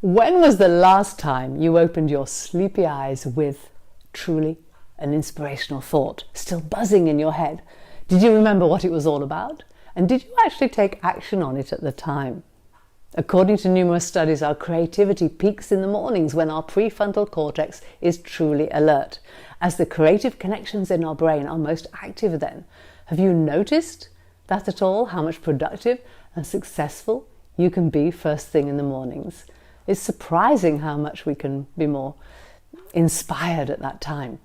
When was the last time you opened your sleepy eyes with truly an inspirational thought still buzzing in your head? Did you remember what it was all about? And did you actually take action on it at the time? According to numerous studies, our creativity peaks in the mornings when our prefrontal cortex is truly alert, as the creative connections in our brain are most active then. Have you noticed that at all, how much productive and successful you can be first thing in the mornings? It's surprising how much we can be more inspired at that time.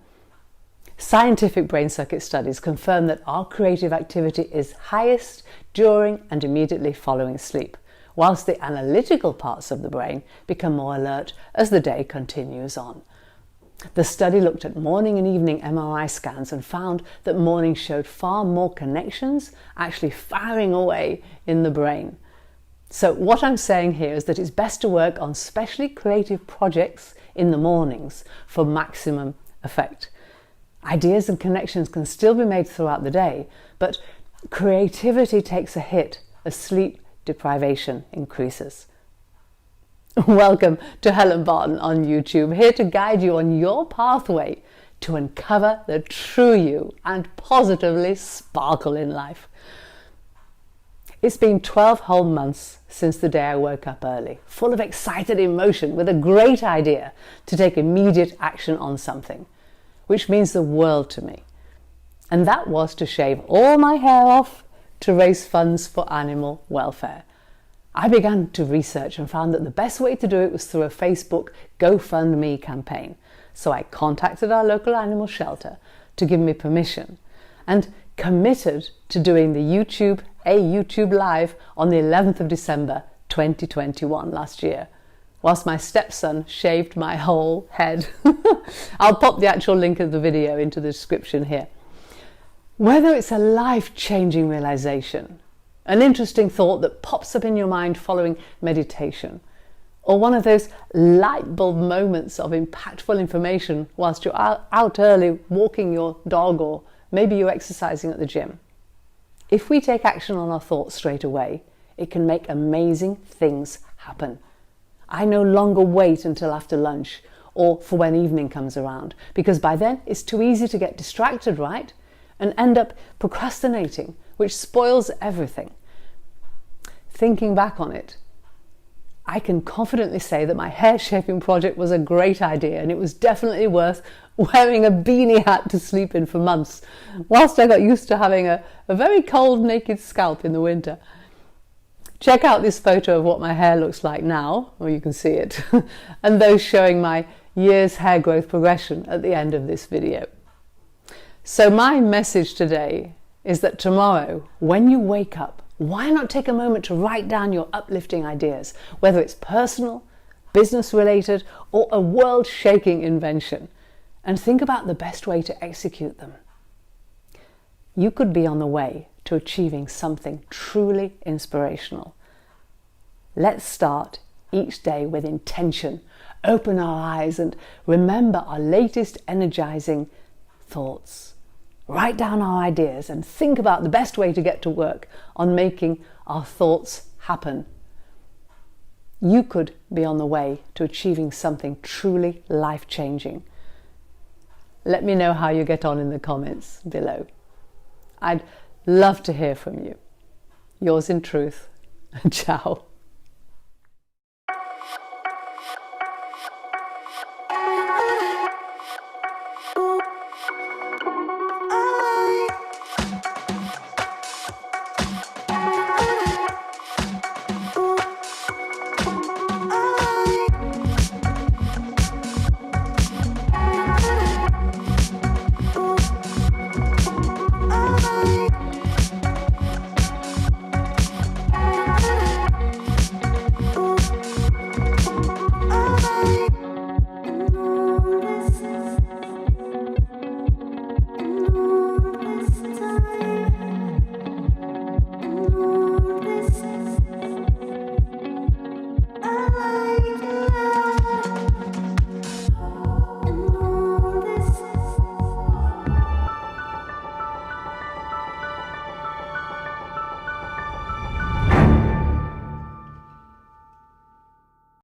Scientific brain circuit studies confirm that our creative activity is highest during and immediately following sleep, whilst the analytical parts of the brain become more alert as the day continues on. The study looked at morning and evening MRI scans and found that mornings showed far more connections actually firing away in the brain. So what I'm saying here is that it's best to work on specially creative projects in the mornings for maximum effect. Ideas and connections can still be made throughout the day, but creativity takes a hit as sleep deprivation increases. Welcome to Helen Barton on YouTube, here to guide you on your pathway to uncover the true you and positively sparkle in life. It's been 12 whole months since the day I woke up early, full of excited emotion with a great idea to take immediate action on something, which means the world to me. And that was to shave all my hair off to raise funds for animal welfare. I began to research and found that the best way to do it was through a Facebook GoFundMe campaign. So I contacted our local animal shelter to give me permission and committed to doing a YouTube live on the 11th of December 2021 last year, whilst my stepson shaved my whole head. I'll pop the actual link of the video into the description here. Whether it's a life-changing realization, an interesting thought that pops up in your mind following meditation, or one of those light bulb moments of impactful information whilst you're out early walking your dog, or maybe you're exercising at the gym. If we take action on our thoughts straight away, it can make amazing things happen. I no longer wait until after lunch or for when evening comes around, because by then it's too easy to get distracted, right? And end up procrastinating, which spoils everything. Thinking back on it, I can confidently say that my hair shaping project was a great idea, and it was definitely worth wearing a beanie hat to sleep in for months, whilst I got used to having a very cold naked scalp in the winter. Check out this photo of what my hair looks like now, or you can see it, and those showing my year's hair growth progression at the end of this video. So my message today is that tomorrow, when you wake up, why not take a moment to write down your uplifting ideas, whether it's personal, business related, or a world-shaking invention, and think about the best way to execute them. You could be on the way to achieving something truly inspirational. Let's start each day with intention, open our eyes, and remember our latest energizing thoughts. Write down our ideas and think about the best way to get to work on making our thoughts happen. You could be on the way to achieving something truly life-changing. Let me know how you get on in the comments below. I'd love to hear from you. Yours in truth. Ciao.